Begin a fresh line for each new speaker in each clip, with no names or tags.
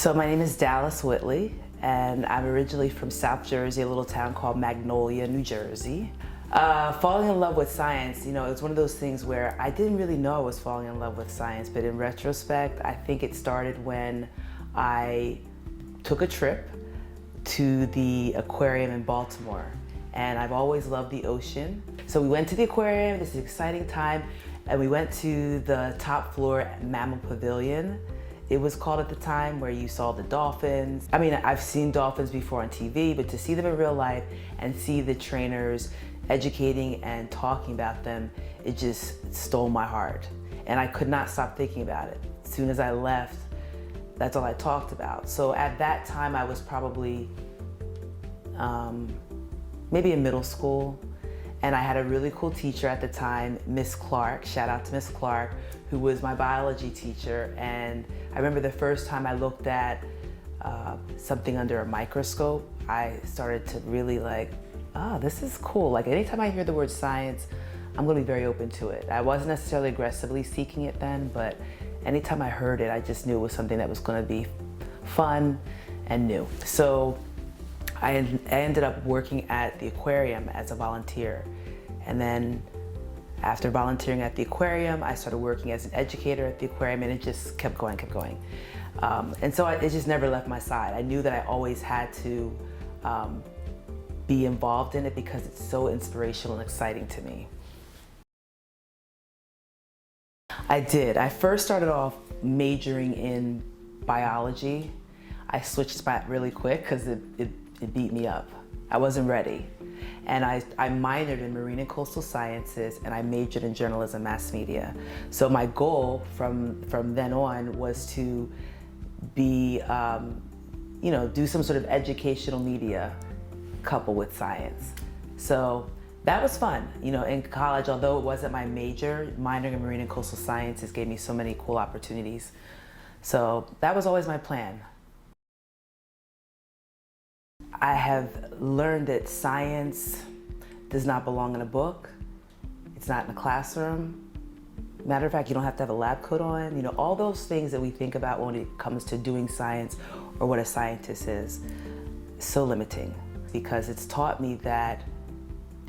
So my name is Dallis Whitley, and I'm originally from South Jersey, a little town called Magnolia, New Jersey. Falling in love with science, you know, it's one of those things where I didn't really know I was falling in love with science, but in retrospect, I think it started when I took a trip to the aquarium in Baltimore. And I've always loved the ocean. So we went to the aquarium, this is an exciting time, and we went to the top floor Mammal Pavilion. It was called at the time, where you saw the dolphins. I mean, I've seen dolphins before on TV, but to see them in real life and see the trainers educating and talking about them, it just stole my heart. And I could not stop thinking about it. As soon as I left, that's all I talked about. So at that time, I was probably maybe in middle school. And I had a really cool teacher at the time, Miss Clark, shout out to Miss Clark, who was my biology teacher. And I remember the first time I looked at something under a microscope, I started to really like, oh, this is cool. Like anytime I hear the word science, I'm gonna be very open to it. I wasn't necessarily aggressively seeking it then, but anytime I heard it, I just knew it was something that was gonna be fun and new. So I ended up working at the aquarium as a volunteer. And then after volunteering at the aquarium, I started working as an educator at the aquarium, and it just kept going, kept going. And so it just never left my side. I knew that I always had to be involved in it because it's so inspirational and exciting to me. I did. I first started off majoring in biology. I switched back really quick because it beat me up. I wasn't ready. And I minored in marine and coastal sciences, and I majored in journalism, mass media. So my goal from then on was to be, you know, do some sort of educational media coupled with science. So that was fun. You know, in college, although it wasn't my major, minoring in marine and coastal sciences gave me so many cool opportunities. So that was always my plan. I have learned that science does not belong in a book. It's not in a classroom. Matter of fact, you don't have to have a lab coat on. You know, all those things that we think about when it comes to doing science or what a scientist is so limiting, because it's taught me that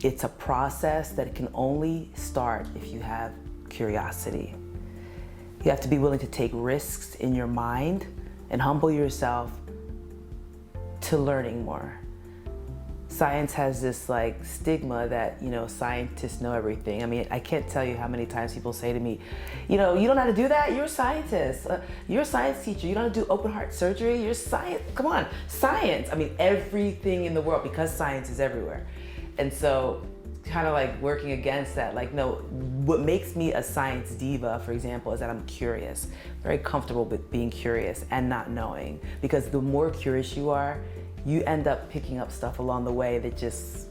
it's a process that can only start if you have curiosity. You have to be willing to take risks in your mind and humble yourself to learning more. Science has this like stigma that, you know, scientists know everything. I mean, I can't tell you how many times people say to me, you know, you don't know how to do that? You're a scientist. You're a science teacher. You don't know how to do open heart surgery? You're science, come on, science. I mean, everything in the world, because science is everywhere. And so kind of like working against that, like, no, what makes me a science diva, for example, is that I'm curious, very comfortable with being curious and not knowing. Because the more curious you are, you end up picking up stuff along the way that just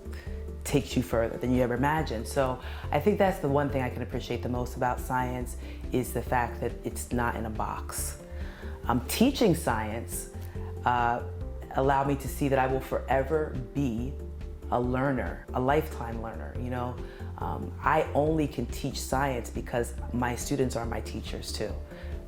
takes you further than you ever imagined. So I think that's the one thing I can appreciate the most about science, is the fact that it's not in a box. Teaching science allowed me to see that I will forever be a learner, a lifetime learner. You know, I only can teach science because my students are my teachers too,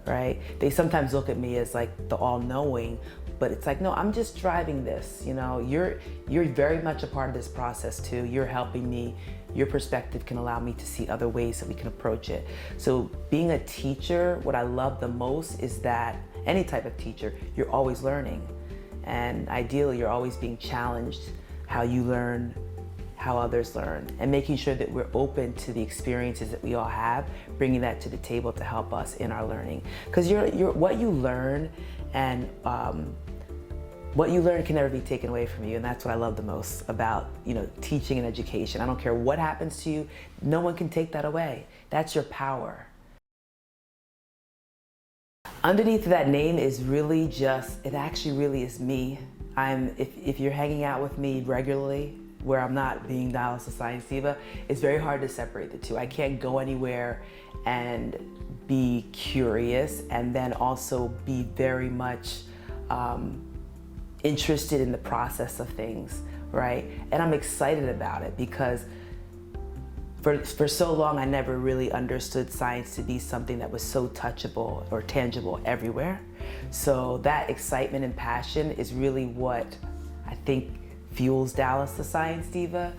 right? They sometimes look at me as like the all-knowing, but it's like, no, I'm just driving this. You know, you're very much a part of this process too. You're helping me. Your perspective can allow me to see other ways that we can approach it. So being a teacher, what I love the most is that any type of teacher, you're always learning. And ideally, you're always being challenged how you learn, how others learn, and making sure that we're open to the experiences that we all have, bringing that to the table to help us in our learning. Because what you learn and what you learn can never be taken away from you, and that's what I love the most about, you know, teaching and education. I don't care what happens to you, no one can take that away. That's your power. Underneath that name is really just, it actually really is me. If you're hanging out with me regularly, where I'm not being Dallis the Science Diva, it's very hard to separate the two. I can't go anywhere and be curious and then also be very much interested in the process of things, right? And I'm excited about it because For so long, I never really understood science to be something that was so touchable or tangible everywhere. So that excitement and passion is really what I think fuels Dallis the Science Diva.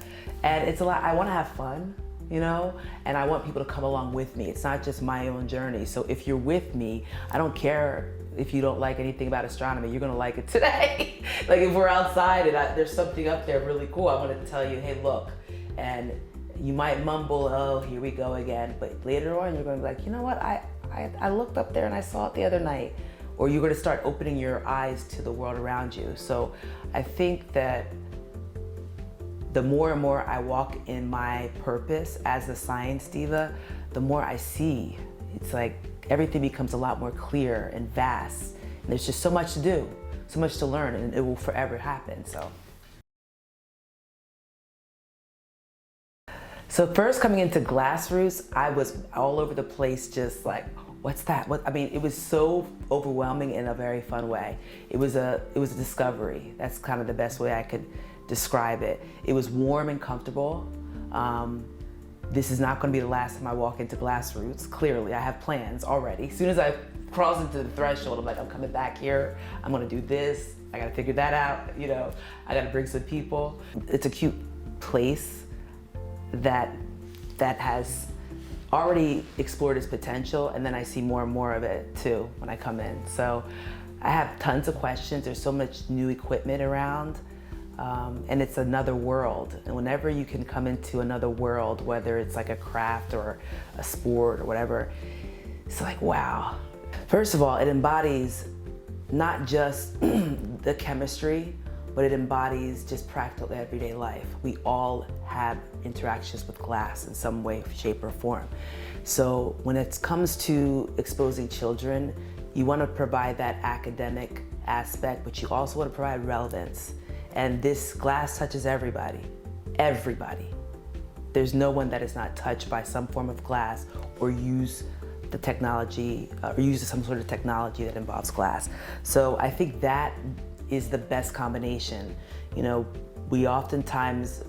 And it's a lot, I want to have fun, you know, and I want people to come along with me. It's not just my own journey. So if you're with me, I don't care if you don't like anything about astronomy, you're gonna like it today. Like if we're outside and there's something up there really cool, I wanted to tell you, hey, look. And you might mumble, oh, here we go again. But later on, you're gonna be like, you know what? I looked up there and I saw it the other night. Or you're gonna start opening your eyes to the world around you. So I think that the more and more I walk in my purpose as a science diva, the more I see. It's like everything becomes a lot more clear and vast. And there's just so much to do, so much to learn, and it will forever happen, so. So first coming into GlassRoots, I was all over the place just like, what's that? I mean, it was so overwhelming in a very fun way. It was a discovery. That's kind of the best way I could describe it. It was warm and comfortable. This is not gonna be the last time I walk into GlassRoots. Clearly, I have plans already. As soon as I cross into the threshold, I'm like, I'm coming back here. I'm gonna do this. I gotta figure that out. You know, I gotta bring some people. It's a cute place that has already explored its potential, and then I see more and more of it too when I come in. So I have tons of questions. There's so much new equipment around, and it's another world. And whenever you can come into another world, whether it's like a craft or a sport or whatever, it's like, wow. First of all, it embodies not just the chemistry, but it embodies just practical everyday life. We all have interactions with glass in some way, shape, or form. So when it comes to exposing children, you want to provide that academic aspect, but you also want to provide relevance. And this glass touches everybody, everybody. There's no one that is not touched by some form of glass or use the technology, or uses some sort of technology that involves glass. So I think that is the best combination. You know, we oftentimes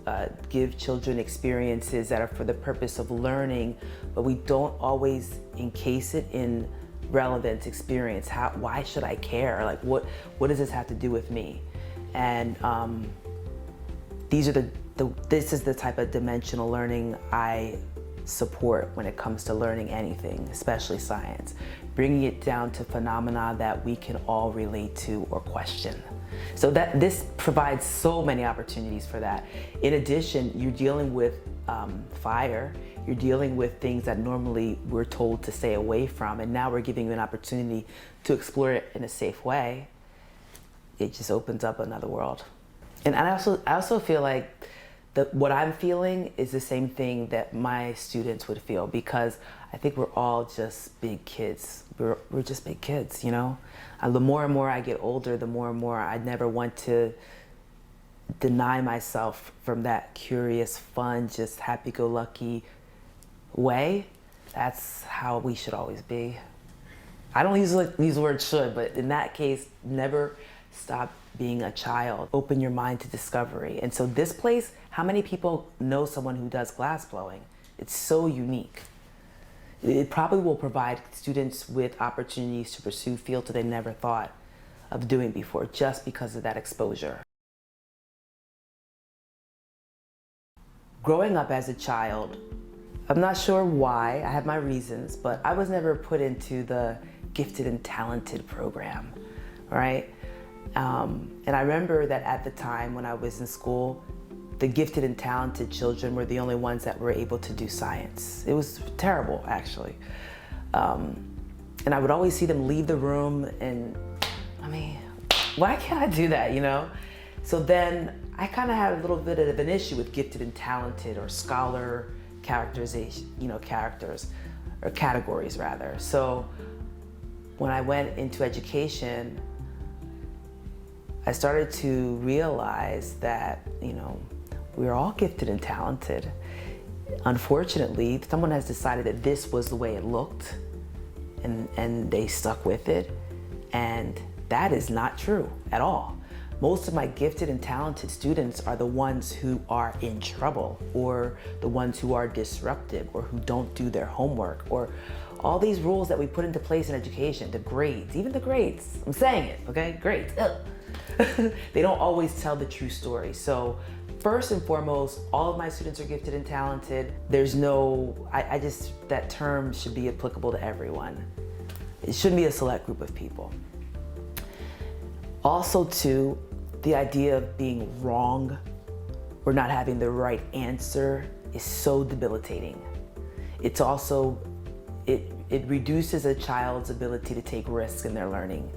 give children experiences that are for the purpose of learning, but we don't always encase it in relevant experience. Why should I care? Like, what does this have to do with me? And this is the type of dimensional learning I support when it comes to learning anything, especially science. Bringing it down to phenomena that we can all relate to or question. So this provides so many opportunities for that. In addition, you're dealing with fire, you're dealing with things that normally we're told to stay away from, and now we're giving you an opportunity to explore it in a safe way. It just opens up another world. And I also feel like what I'm feeling is the same thing that my students would feel, because I think we're all just big kids. We're just big kids, you know? The more and more I get older, the more and more I never want to deny myself from that curious, fun, just happy-go-lucky way. That's how we should always be. I don't usually use the word should, but in that case, never stop being a child. Open your mind to discovery. And so this place, how many people know someone who does glass blowing? It's so unique. It probably will provide students with opportunities to pursue fields that they never thought of doing before, just because of that exposure. Growing up as a child, I'm not sure why, I have my reasons, but I was never put into the gifted and talented program, right? And I remember that at the time when I was in school, the gifted and talented children were the only ones that were able to do science. It was terrible, actually. And I would always see them leave the room, and I mean, why can't I do that, you know? So then I kind of had a little bit of an issue with gifted and talented, or scholar characterization, you know, characters, or categories rather. So when I went into education, I started to realize that, you know, we're all gifted and talented. Unfortunately, someone has decided that this was the way it looked, and they stuck with it. And that is not true at all. Most of my gifted and talented students are the ones who are in trouble, or the ones who are disruptive, or who don't do their homework, or all these rules that we put into place in education, the grades, even the grades, I'm saying it, okay, grades, they don't always tell the true story. So first and foremost, all of my students are gifted and talented. There's no, that term should be applicable to everyone. It shouldn't be a select group of people. Also too, the idea of being wrong or not having the right answer is so debilitating. It's also, it reduces a child's ability to take risks in their learning.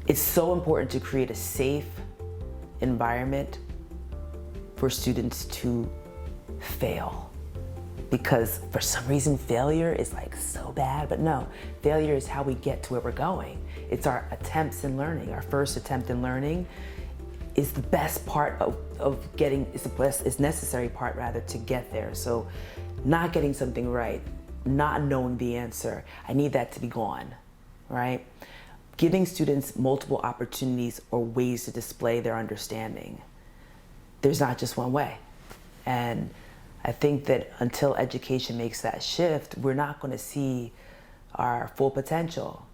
It's so important to create a safe environment for students to fail. Because for some reason, failure is like so bad, but no, failure is how we get to where we're going. It's our attempts in learning. Our first attempt in learning is the best part of getting, is necessary part rather to get there. So not getting something right, not knowing the answer, I need that to be gone, right? Giving students multiple opportunities or ways to display their understanding. There's not just one way. And I think that until education makes that shift, we're not going to see our full potential.